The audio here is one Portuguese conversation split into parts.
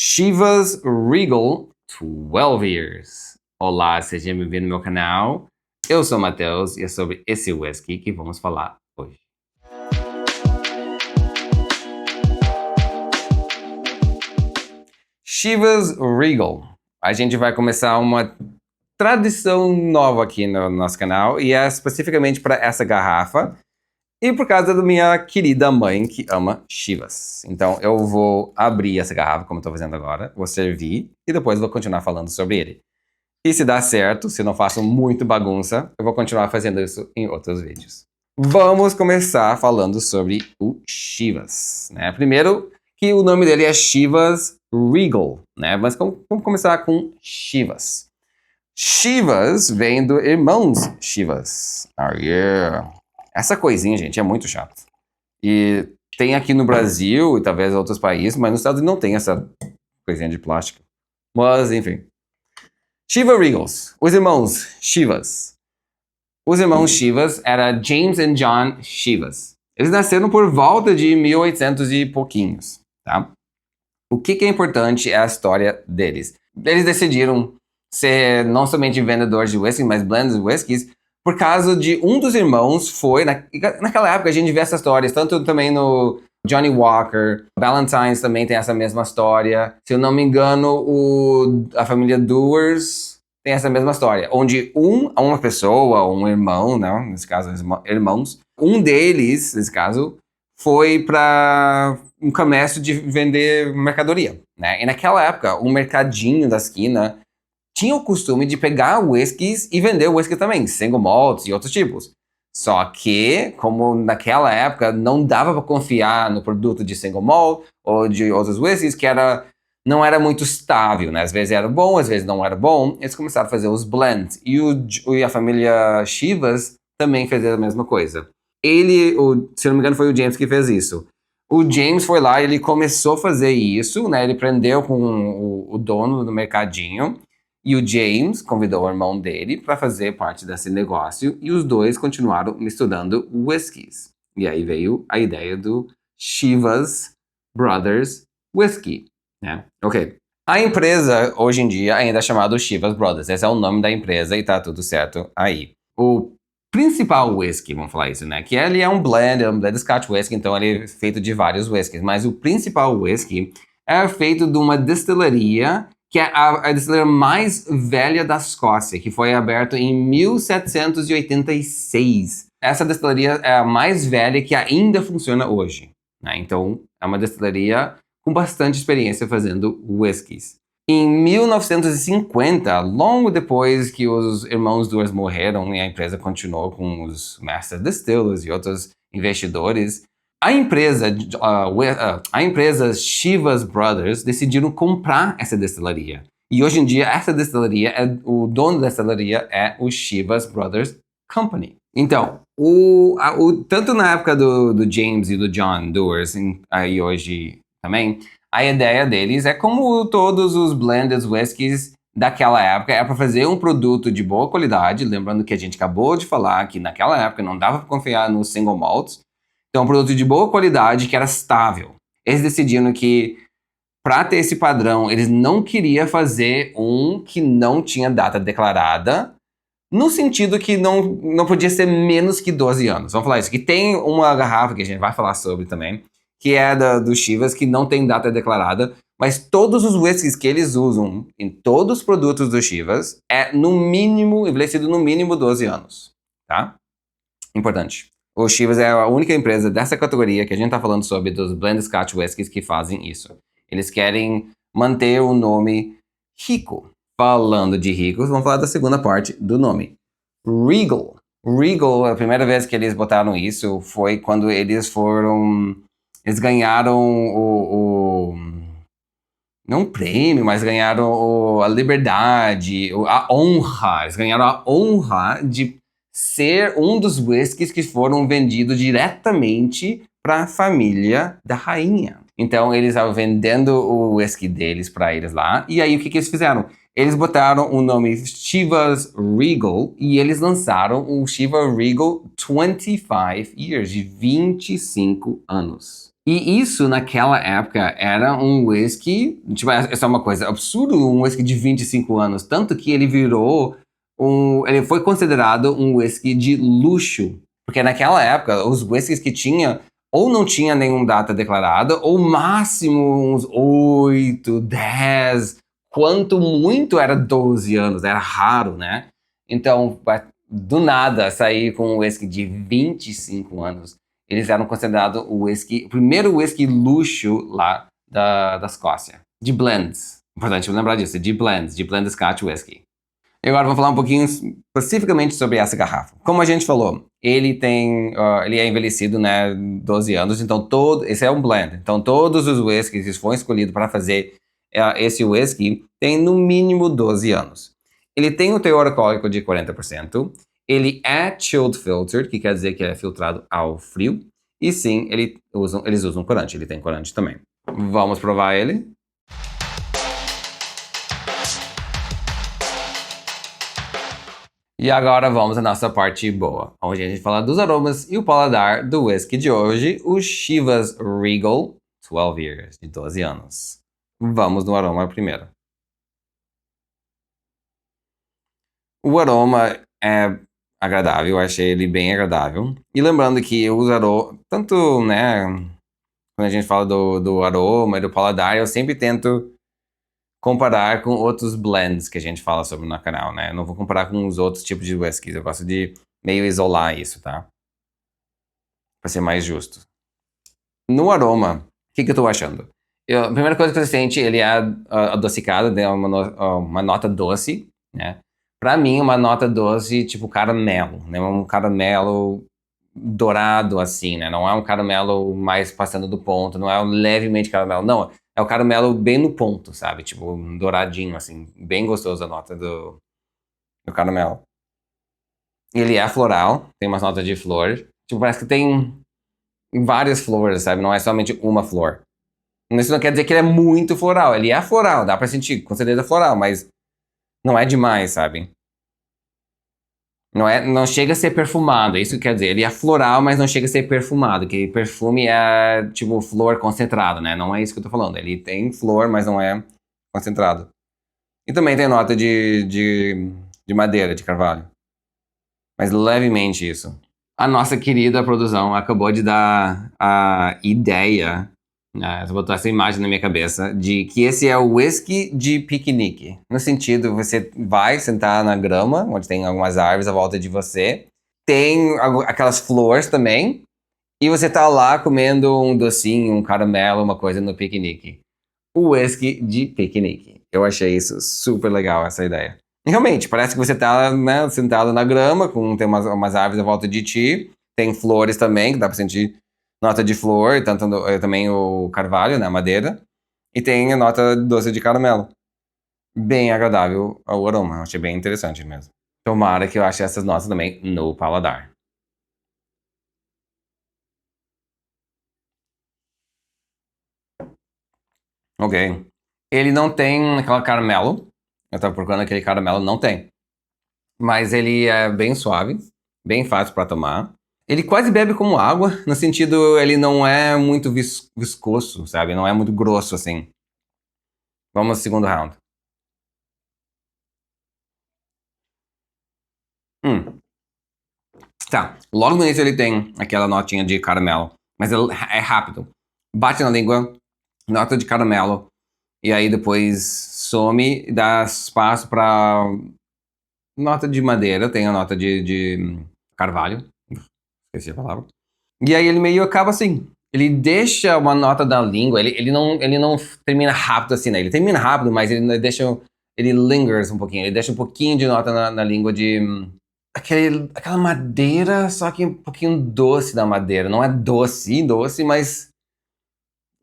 Chivas Regal 12 Years. Olá, seja bem-vindo ao meu canal. Eu sou o Matheus e é sobre esse whisky que vamos falar hoje. Chivas Regal. A gente vai começar uma tradição nova aqui no nosso canal e é especificamente para essa garrafa e por causa da minha querida mãe que ama Chivas. Então eu vou abrir essa garrafa como estou fazendo agora, vou servir e depois vou continuar falando sobre ele. E se dá certo, se não faço muito bagunça, eu vou continuar fazendo isso em outros vídeos. Vamos começar falando sobre o Chivas, né? Primeiro que o nome dele é Chivas Regal, né? Mas vamos começar com Chivas. Chivas vem do Irmãos Chivas. Oh, yeah. Essa coisinha, gente, é muito chato. E tem aqui no Brasil e talvez em outros países, mas nos Estados Unidos não tem essa coisinha de plástico. Mas, enfim. Chivas Regals. Os irmãos Chivas. Os irmãos Chivas eram James e John Chivas. Eles nasceram por volta de 1800 e pouquinhos, tá? O que é importante é a história deles. Eles decidiram ser não somente vendedores de whisky, mas blends de whiskies, por causa de um dos irmãos foi... Naquela época a gente vê essas histórias, tanto também no Johnny Walker, Ballantines também tem essa mesma história. Se eu não me engano, a família Dewar's tem essa mesma história, onde uma pessoa, um irmão, não, nesse caso irmãos, um deles, nesse caso, foi para um comércio de vender mercadoria, né? E naquela época, o mercadinho da esquina tinha o costume de pegar whiskies e vender whisky também, single malts e outros tipos. Só que, como naquela época não dava para confiar no produto de single malt ou de outros whiskies, que não era muito estável, né? Às vezes era bom, às vezes não era bom. Eles começaram a fazer os blends. E a família Chivas também fez a mesma coisa. Se não me engano, foi o James que fez isso. O James foi lá e ele começou a fazer isso, né? Ele prendeu com o dono do mercadinho. E o James convidou o irmão dele para fazer parte desse negócio e os dois continuaram misturando whiskies. E aí veio a ideia do Chivas Brothers Whisky, né? Ok. A empresa, hoje em dia, ainda é chamada Chivas Brothers. Esse é o nome da empresa e tá tudo certo aí. O principal whisky, vamos falar isso, né? Que ele é um blend Scotch whisky, então ele é feito de vários whiskies. Mas o principal whisky é feito de uma destilaria que é a destilaria mais velha da Escócia, que foi aberta em 1786. Essa destilaria é a mais velha que ainda funciona hoje, né? Então, é uma destilaria com bastante experiência fazendo whiskies. Em 1950, logo depois que os irmãos Dewar's morreram e a empresa continuou com os Master Distillers e outros investidores, a empresa Chivas Brothers decidiram comprar essa destilaria. E hoje em dia, essa destilaria, o dono da destilaria é o Chivas Brothers Company. Então, tanto na época do James e do John Dewar's, aí hoje também, a ideia deles é como todos os blended whiskies daquela época, é para fazer um produto de boa qualidade, lembrando que a gente acabou de falar que naquela época não dava para confiar nos single malts. Então, um produto de boa qualidade que era estável. Eles decidiram que, para ter esse padrão, eles não queriam fazer um que não tinha data declarada, no sentido que não podia ser menos que 12 anos. Vamos falar isso. Que tem uma garrafa que a gente vai falar sobre também, que é do Chivas, que não tem data declarada, mas todos os whiskies que eles usam em todos os produtos do Chivas é, no mínimo, envelhecido no mínimo 12 anos. Tá? Importante. O Chivas é a única empresa dessa categoria que a gente está falando sobre dos blend Scotch whiskies que fazem isso. Eles querem manter o nome rico. Falando de ricos, vamos falar da segunda parte do nome. Regal. Regal, a primeira vez que eles botaram isso foi quando eles ganharam não um prêmio, mas ganharam a liberdade, a honra. Eles ganharam a honra de ser um dos whiskies que foram vendidos diretamente para a família da rainha. Então, eles estavam vendendo o whisky deles para eles lá. E aí, o que eles fizeram? Eles botaram o nome Chivas Regal e eles lançaram o Chivas Regal 25 Years, de 25 anos. E isso, naquela época, era um whisky, tipo, essa é uma coisa absurda, um whisky de 25 anos, tanto que ele virou ele foi considerado um whisky de luxo, porque naquela época, os whiskies que tinha, ou não tinha nenhuma data declarada, ou máximo uns 8, 10, quanto muito era 12 anos, era raro, né? Então, do nada, sair com um whisky de 25 anos, eles eram considerados o primeiro whisky luxo lá da Escócia. De blends. Importante lembrar disso, de blend Scotch whisky. E agora vamos falar um pouquinho especificamente sobre essa garrafa. Como a gente falou, ele é envelhecido, né, 12 anos, então esse é um blend. Então todos os whiskies que foram escolhidos para fazer esse whisky têm no mínimo 12 anos. Ele tem um teor alcoólico de 40%. Ele é chilled filtered, que quer dizer que é filtrado ao frio. E sim, eles usam corante. Ele tem corante também. Vamos provar ele. E agora vamos à nossa parte boa, onde a gente fala dos aromas e o paladar do whisky de hoje, o Chivas Regal 12 Years, de 12 anos. Vamos no aroma primeiro. O aroma é agradável, eu achei ele bem agradável. E lembrando que os aromas, tanto, né, quando a gente fala do aroma e do paladar, eu sempre tento comparar com outros blends que a gente fala sobre no canal, né? Eu não vou comparar com os outros tipos de whiskies, eu gosto de meio isolar isso, tá? Pra ser mais justo. No aroma, o que eu tô achando? A primeira coisa que você sente, ele é adocicado, né? Uma nota doce, né? Pra mim, uma nota doce, tipo caramelo, né? Um caramelo dourado, assim, né? Não é um caramelo mais passando do ponto, não é um levemente caramelo, não. É o caramelo bem no ponto, sabe? Tipo, um douradinho, assim. Bem gostoso a nota do caramelo. Ele é floral, tem umas notas de flor. Tipo, parece que tem várias flores, sabe? Não é somente uma flor. Isso não quer dizer que ele é muito floral. Ele é floral, dá pra sentir, com certeza floral, mas não é demais, sabe? Não chega a ser perfumado, é isso que quer dizer. Ele é floral, mas não chega a ser perfumado, que perfume é tipo flor concentrada, né? Não é isso que eu tô falando. Ele tem flor, mas não é concentrado. E também tem nota de madeira, de carvalho. Mas levemente isso. A nossa querida produção acabou de dar a ideia, né, eu botar essa imagem na minha cabeça, de que esse é o whisky de piquenique. No sentido, você vai sentar na grama, onde tem algumas árvores à volta de você, tem aquelas flores também, e você tá lá comendo um docinho, um caramelo, uma coisa no piquenique. O whisky de piquenique. Eu achei isso super legal, essa ideia. E realmente, parece que você tá, né, sentado na grama, tem umas árvores à volta de ti, tem flores também, que dá pra sentir nota de flor, tanto também o carvalho, né, a madeira, e tem a nota doce de caramelo. Bem agradável o aroma, eu achei bem interessante mesmo. Tomara que eu ache essas notas também no paladar. Ok. Ele não tem aquela caramelo, eu tava procurando aquele caramelo, não tem. Mas ele é bem suave, bem fácil para tomar. Ele quase bebe como água, no sentido ele não é muito viscoso, sabe? Não é muito grosso assim. Vamos ao segundo round. Hum, tá. Logo no início ele tem aquela notinha de caramelo, mas ele é rápido. Bate na língua, nota de caramelo, e aí depois some e dá espaço para nota de madeira, tem a nota de carvalho, esqueci a palavra. E aí ele meio acaba assim. Ele deixa uma nota da língua, ele não termina rápido assim, né? Ele termina rápido, mas ele deixa. Ele lingers um pouquinho, ele deixa um pouquinho de nota na língua de. Aquela madeira, só que um pouquinho doce da madeira. Não é doce, doce, mas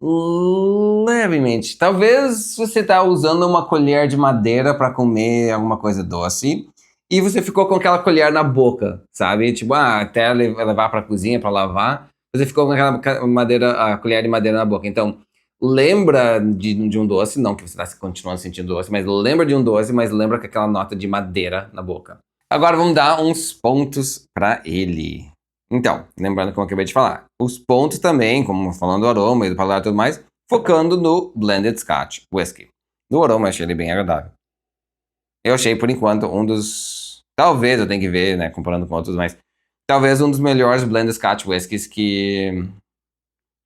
levemente. Talvez você tá usando uma colher de madeira para comer alguma coisa doce e você ficou com aquela colher na boca, sabe? Tipo, até levar para cozinha para lavar, você ficou com aquela madeira, a colher de madeira na boca. Então, lembra de um doce, não que você está continuando sentindo doce, mas lembra de um doce, mas lembra com aquela nota de madeira na boca. Agora vamos dar uns pontos para ele. Então, lembrando como eu acabei de falar, os pontos também, como falando do aroma e do paladar e tudo mais, focando no Blended Scotch Whisky. No aroma, eu achei ele bem agradável. Eu achei, por enquanto, um dos... Talvez, eu tenho que ver, né, comparando com outros, mas... Talvez um dos melhores Blended Scotch Whiskies que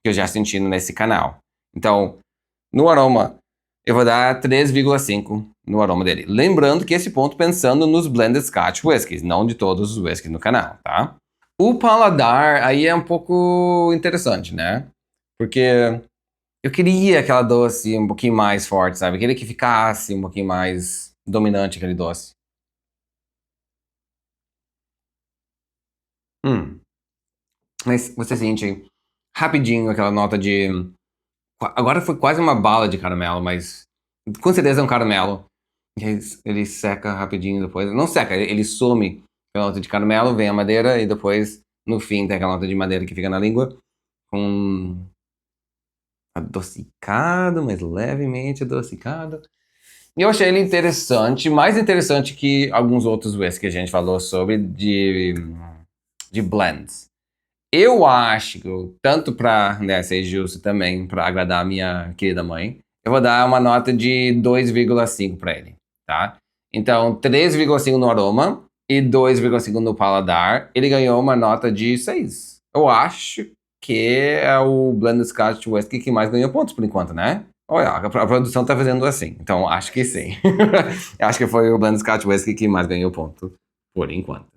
eu já senti nesse canal. Então, no aroma, eu vou dar 3,5 no aroma dele. Lembrando que esse ponto pensando nos Blended Scotch Whiskies, não de todos os whiskies no canal, tá? O paladar aí é um pouco interessante, né? Porque eu queria aquela doce um pouquinho mais forte, sabe? Eu queria que ficasse um pouquinho mais dominante aquele doce. Hum. Mas você sente rapidinho aquela nota de... Agora foi quase uma bala de caramelo, mas com certeza é um caramelo. E aí ele seca rapidinho depois. Não seca, ele some aquela nota de caramelo, vem a madeira e depois, no fim, tem aquela nota de madeira que fica na língua. Com adocicado, mas levemente adocicado. E eu achei ele interessante, mais interessante que alguns outros whiskies que a gente falou sobre de blends. Eu acho que, tanto para, né, ser justo também, para agradar a minha querida mãe, eu vou dar uma nota de 2,5 para ele, tá? Então, 3,5 no aroma e 2,5 no paladar. Ele ganhou uma nota de 6. Eu acho que é o Blended Scotch Whisky que mais ganhou pontos por enquanto, né? Olha, a produção tá fazendo assim, então acho que sim. Acho que foi o Blended Scotch Whisky que mais ganhou ponto por enquanto.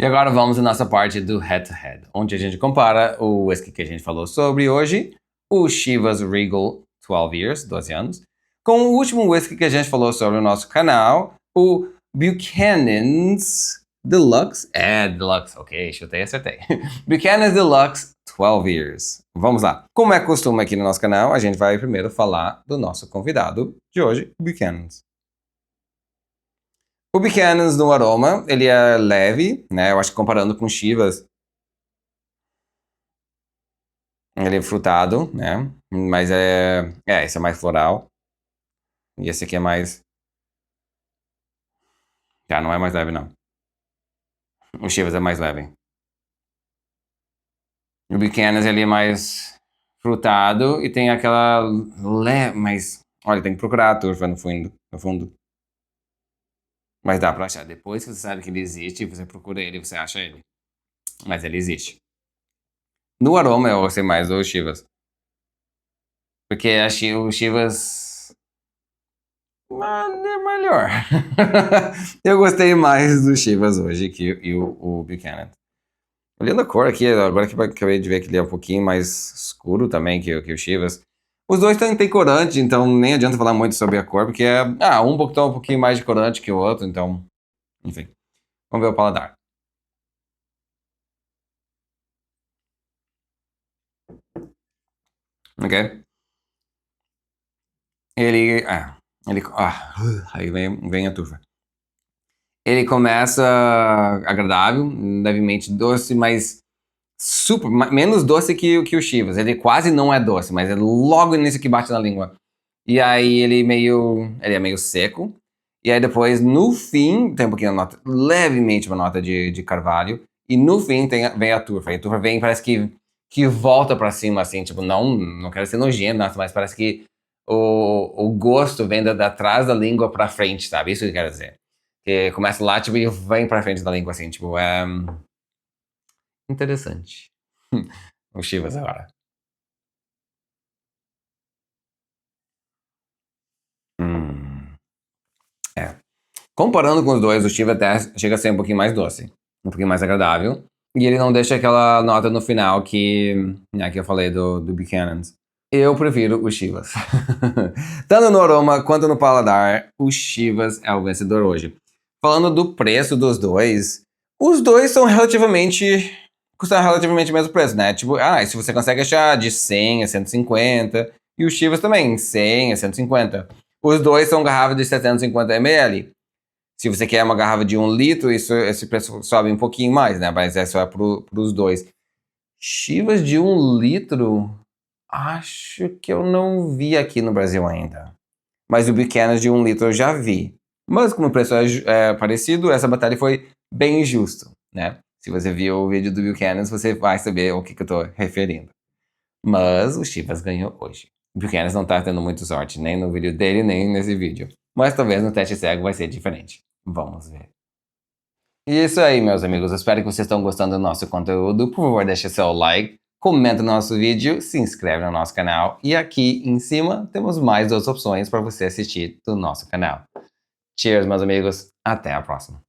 E agora vamos à nossa parte do head-to-head, onde a gente compara o whisky que a gente falou sobre hoje, o Chivas Regal 12 Years, 12 anos, com o último whisky que a gente falou sobre o nosso canal, o Buchanan's Deluxe. Deluxe, ok, chutei, acertei. Buchanan's Deluxe 12 Years. Vamos lá. Como é costume aqui no nosso canal, a gente vai primeiro falar do nosso convidado de hoje, Buchanan's. O Buchanan's no aroma, ele é leve, né? Eu acho que comparando com Chivas, ele é frutado, né? Mas esse é mais floral. E esse aqui é mais... Já não é mais leve, não. O Chivas é mais leve. O Buchanan's, ele é mais frutado e tem aquela... Mas, olha, tem que procurar a turva no fundo. No fundo. Mas dá pra achar. Depois que você sabe que ele existe, você procura ele, você acha ele. Mas ele existe. No aroma, eu gostei mais do Chivas. Porque achei o Chivas é melhor. Eu gostei mais do Chivas hoje que o Buchanan. Olhando a cor aqui, agora que eu acabei de ver que ele é um pouquinho mais escuro também que o Chivas. Os dois têm corante, então nem adianta falar muito sobre a cor, porque um tá um pouquinho mais de corante que o outro, então, enfim. Vamos ver o paladar. Ok? Ele, aí vem a turva. Ele começa agradável, levemente doce, mas menos doce que o Chivas. Ele quase não é doce, mas é logo nisso que bate na língua. E aí ele é meio seco. E aí depois, no fim, tem um pouquinho levemente uma nota de carvalho. E no fim vem a turfa. E a turfa vem, parece que volta pra cima, assim, tipo, não quero ser nojento, mas parece que o gosto vem da atrás da língua pra frente, sabe? Isso que eu quero dizer. Que começa lá, tipo, e vem pra frente da língua, assim, tipo, é interessante. O Chivas agora. Hum, é. Comparando com os dois, o Chivas até chega a ser um pouquinho mais doce, um pouquinho mais agradável. E ele não deixa aquela nota no final que eu falei do Buchanan's. Eu prefiro o Chivas. Tanto no aroma quanto no paladar, o Chivas é o vencedor hoje. Falando do preço dos dois, os dois custam relativamente o mesmo preço, né? Tipo, se você consegue achar de 100 a 150, e o Chivas também, 100 a 150. Os dois são garrafas de 750 ml. Se você quer uma garrafa de 1 litro, esse preço sobe um pouquinho mais, né? Mas é só para os dois. Chivas de 1 litro, acho que eu não vi aqui no Brasil ainda. Mas o Buchanan de 1 litro eu já vi. Mas como o preço é parecido, essa batalha foi bem justa, né? Se você viu o vídeo do Buchanan, você vai saber o que eu tô referindo. Mas o Chivas ganhou hoje. O Buchanan não tá tendo muita sorte, nem no vídeo dele, nem nesse vídeo. Mas talvez no teste cego vai ser diferente. Vamos ver. E é isso aí, meus amigos. Eu espero que vocês estão gostando do nosso conteúdo. Por favor, deixe seu like, comenta no nosso vídeo, se inscreve no nosso canal. E aqui em cima temos mais 2 opções para você assistir do nosso canal. Cheers, meus amigos. Até a próxima.